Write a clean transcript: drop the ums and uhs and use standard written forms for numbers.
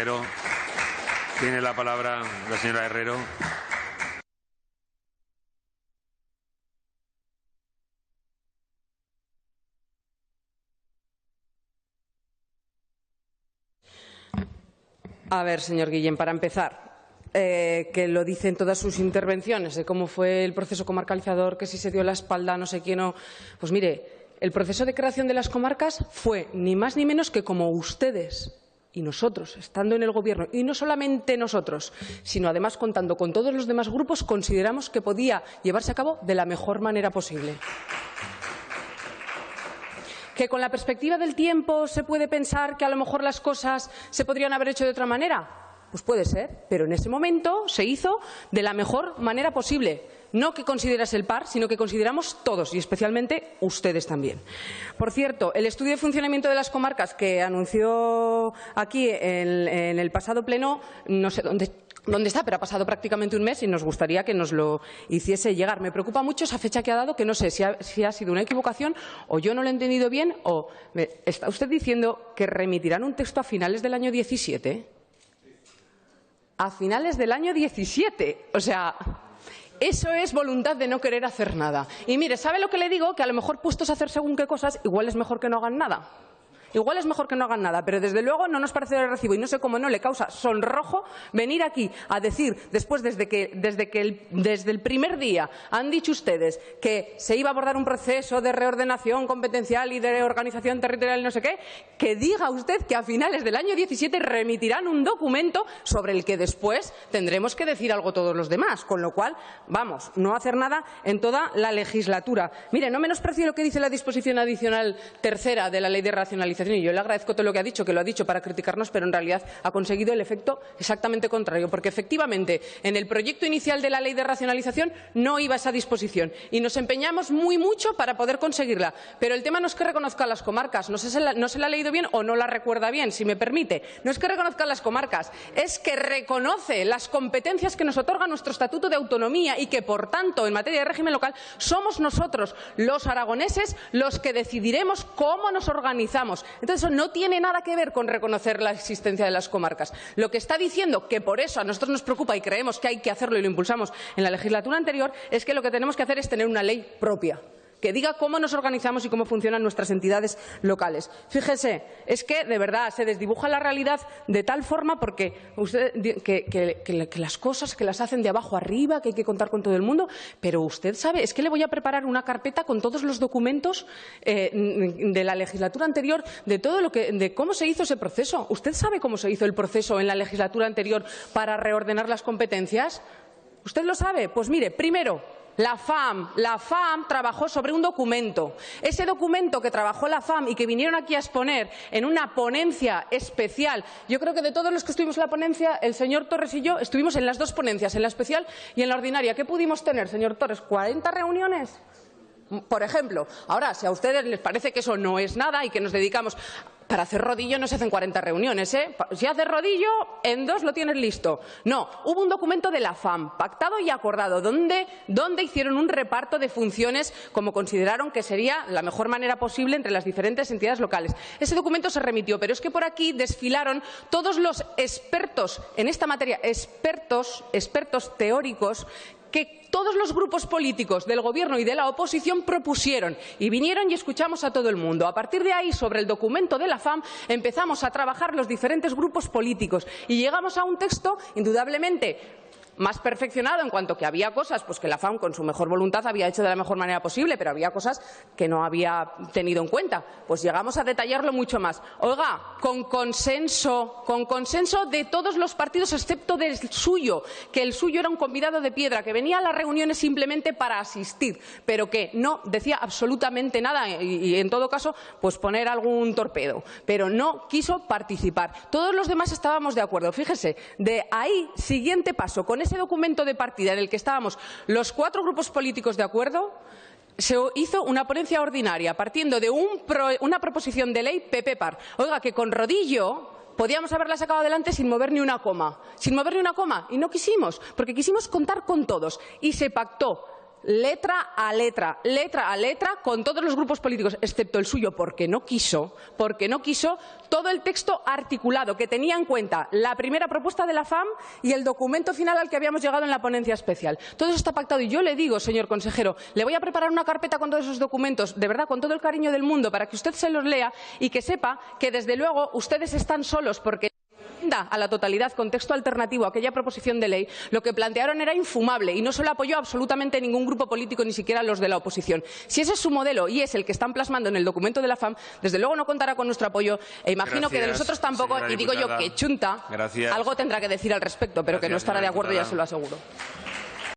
consejero. Tiene la palabra la señora Herrero. A ver, señor Guillén, para empezar, que lo dice en todas sus intervenciones, de cómo fue el proceso comarcalizador, que si se dio la espalda, no sé quién o... Pues mire, el proceso de creación de las comarcas fue ni más ni menos que como ustedes y nosotros, estando en el Gobierno, y no solamente nosotros, sino además contando con todos los demás grupos, consideramos que podía llevarse a cabo de la mejor manera posible. ¿Que con la perspectiva del tiempo se puede pensar que a lo mejor las cosas se podrían haber hecho de otra manera? Pues puede ser, pero en ese momento se hizo de la mejor manera posible. No que consideras el PAR, sino que consideramos todos, y especialmente ustedes también. Por cierto, el estudio de funcionamiento de las comarcas que anunció aquí en el pasado pleno, no sé dónde está, pero ha pasado prácticamente un mes y nos gustaría que nos lo hiciese llegar. Me preocupa mucho esa fecha que ha dado, que no sé si ha sido una equivocación o yo no lo he entendido bien. O ¿está usted diciendo que remitirán un texto a finales del año 17? A finales del año 17. O sea, eso es voluntad de no querer hacer nada. Y mire, ¿sabe lo que le digo? Que a lo mejor puestos a hacer según qué cosas, igual es mejor que no hagan nada. Igual es mejor que no hagan nada, pero desde luego no nos parece de recibo y no sé cómo no le causa sonrojo venir aquí a decir, después desde el primer día han dicho ustedes que se iba a abordar un proceso de reordenación competencial y de organización territorial y no sé qué, que diga usted que a finales del año 17 remitirán un documento sobre el que después tendremos que decir algo todos los demás, con lo cual, vamos, no hacer nada en toda la legislatura. Mire, no menosprecie lo que dice la disposición adicional tercera de la Ley de Racionalización. Y yo le agradezco todo lo que ha dicho, que lo ha dicho para criticarnos, pero en realidad ha conseguido el efecto exactamente contrario, porque efectivamente en el proyecto inicial de la Ley de Racionalización no iba esa disposición y nos empeñamos mucho para poder conseguirla. Pero el tema no es que reconozca las comarcas, no se la ha leído bien o no la recuerda bien, si me permite. No es que reconozca las comarcas, es que reconoce las competencias que nos otorga nuestro Estatuto de Autonomía y que, por tanto, en materia de régimen local, somos nosotros, los aragoneses, los que decidiremos cómo nos organizamos. Entonces, eso no tiene nada que ver con reconocer la existencia de las comarcas. Lo que está diciendo, que por eso a nosotros nos preocupa y creemos que hay que hacerlo y lo impulsamos en la legislatura anterior, es que lo que tenemos que hacer es tener una ley propia que diga cómo nos organizamos y cómo funcionan nuestras entidades locales. Fíjese, es que de verdad se desdibuja la realidad de tal forma porque que las cosas que las hacen de abajo arriba, que hay que contar con todo el mundo, pero usted sabe, es que le voy a preparar una carpeta con todos los documentos de la legislatura anterior, de cómo se hizo ese proceso. ¿Usted sabe cómo se hizo el proceso en la legislatura anterior para reordenar las competencias? ¿Usted lo sabe? Pues mire, primero, la FAM trabajó sobre un documento. Ese documento que trabajó la FAM y que vinieron aquí a exponer en una ponencia especial. Yo creo que de todos los que estuvimos en la ponencia, el señor Torres y yo estuvimos en las dos ponencias, en la especial y en la ordinaria. ¿Qué pudimos tener, señor Torres? ¿40 reuniones? Por ejemplo. Ahora, si a ustedes les parece que eso no es nada y que nos dedicamos... Para hacer rodillo no se hacen 40 reuniones, ¿eh? Si haces rodillo, en 2 lo tienes listo. No, hubo un documento de la FAM, pactado y acordado, donde hicieron un reparto de funciones como consideraron que sería la mejor manera posible entre las diferentes entidades locales. Ese documento se remitió, pero es que por aquí desfilaron todos los expertos en esta materia, expertos teóricos, que todos los grupos políticos del Gobierno y de la oposición propusieron y vinieron y escuchamos a todo el mundo. A partir de ahí, sobre el documento de la FAM, empezamos a trabajar los diferentes grupos políticos y llegamos a un texto indudablemente más perfeccionado en cuanto que había cosas pues que la FAM con su mejor voluntad había hecho de la mejor manera posible, pero había cosas que no había tenido en cuenta. Pues llegamos a detallarlo mucho más. Oiga, con consenso de todos los partidos excepto del suyo, que el suyo era un convidado de piedra, que venía a las reuniones simplemente para asistir, pero que no decía absolutamente nada y en todo caso pues poner algún torpedo, pero no quiso participar. Todos los demás estábamos de acuerdo. Fíjese, de ahí, siguiente paso, con ese documento de partida en el que estábamos los 4 grupos políticos de acuerdo, se hizo una ponencia ordinaria partiendo de una proposición de ley PP-PAR. Oiga, que con rodillo podíamos haberla sacado adelante sin mover ni una coma. Sin mover ni una coma. Y no quisimos, porque quisimos contar con todos. Y se pactó. letra a letra, con todos los grupos políticos, excepto el suyo, porque no quiso, todo el texto articulado que tenía en cuenta la primera propuesta de la FAM y el documento final al que habíamos llegado en la ponencia especial. Todo eso está pactado y yo le digo, señor consejero, le voy a preparar una carpeta con todos esos documentos, de verdad, con todo el cariño del mundo, para que usted se los lea y que sepa que, desde luego, ustedes están solos, porque a la totalidad con texto alternativo a aquella proposición de ley, lo que plantearon era infumable y no se lo apoyó absolutamente ningún grupo político, ni siquiera los de la oposición. Si ese es su modelo y es el que están plasmando en el documento de la FAM, desde luego no contará con nuestro apoyo e imagino que de nosotros tampoco, y digo yo que Chunta algo tendrá que decir al respecto, pero que no estará de acuerdo, ya se lo aseguro.